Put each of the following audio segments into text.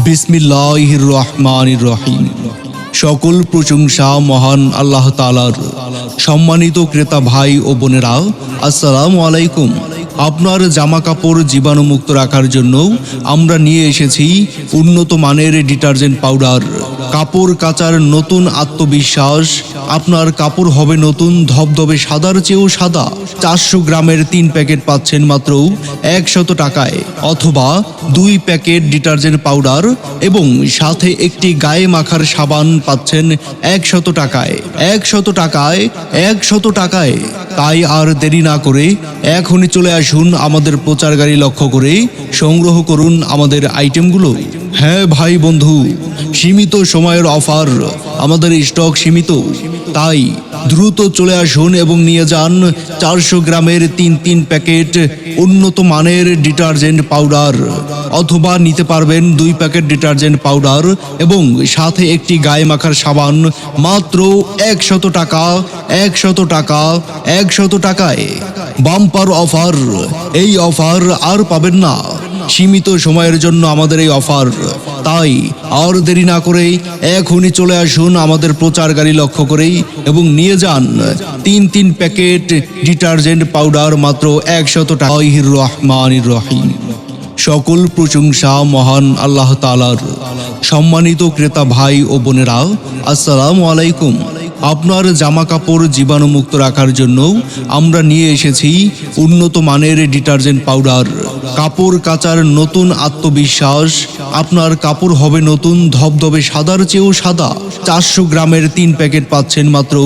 বিসমিল্লাহির রহমানির রহিম। সকল প্রশংসা মহান আল্লাহ তাআলার। সম্মানিত ক্রেতা ভাই ও বোনেরা, আসসালামু আলাইকুম। আপনার জামা কাপড় জীবাণুমুক্ত রাখার জন্য আমরা নিয়ে এসেছি উন্নত মানের ডিটারজেন্ট পাউডার। কাপড় কাচার নতুন আত্মবিশ্বাস। আপনার কাপড় হবে নতুন ধবধবে সাদার চেয়েও সাদা। 400 গ্রামের 3 প্যাকেট পাচ্ছেন মাত্র 100 টাকায়, অথবা 2 প্যাকেট ডিটারজেন্ট পাউডার এবং সাথে একটি গায়ে মাখার সাবান পাচ্ছেন 100 টাকায়। 100 টাকায়, 100 টাকায়। তাই আর দেরি না করে এখনই চলে আসুন আমাদের প্রচার গাড়ি লক্ষ্য করে সংগ্রহ করুন আমাদের আইটেমগুলো। হ্যাঁ ভাই বন্ধু, সীমিত সময়ের অফার, আমাদের স্টক সীমিত, তাই দ্রুত চলে আসুন এবং নিয়ে যান 400 গ্রামের 3 প্যাকেট উন্নত মানের ডিটারজেন্ট পাউডার, অথবা নিতে পারবেন 2 প্যাকেট ডিটারজেন্ট পাউডার এবং সাথে একটি গায়ে মাখার সাবান মাত্র 100 টাকা। 100 টাকা, 100 টাকায়। বাম্পার অফার, এই অফার আর পাবেন না। সীমিত সময়ের জন্য আমাদের এই অফার, তাই আর দেরি না করে এখনই চলে আসুন আমাদের প্রচার গাড়ি লক্ষ্য করেই এবং নিয়ে যান 3 প্যাকেট ডিটারজেন্ট পাউডার মাত্র 100 টাকা। রহমানির রহিম। সকল প্রশংসা মহান আল্লাহ তাআলার। সম্মানিত ক্রেতা ভাই ও বোনেরা, আসসালামু আলাইকুম। আপনার জামা কাপড় জীবাণুমুক্ত রাখার জন্য আমরা নিয়ে এসেছি উন্নত মানের ডিটারজেন্ট পাউডার। কাপড় কাচার নতুন আত্মবিশ্বাস। আপনার কাপড় হবে নতুন ধবধবে সাদার চেয়েও সাদা। 400 গ্রামের 3 প্যাকেট পাচ্ছেন মাত্র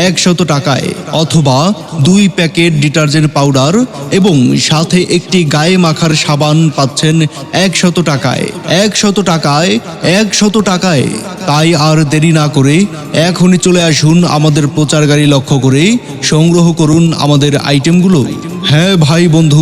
100 টাকায়, অথবা 2 প্যাকেট ডিটারজেন্ট পাউডার এবং সাথে একটি গায়ে মাখার সাবান পাচ্ছেন 100 টাকায়। 100 টাকায়, 100 টাকায়। তাই আর দেরি না করে এখনই চলে আসুন আমাদের প্রচার গাড়ি লক্ষ্য করে সংগ্রহ করুন আমাদের আইটেমগুলো। হ্যাঁ ভাই বন্ধু,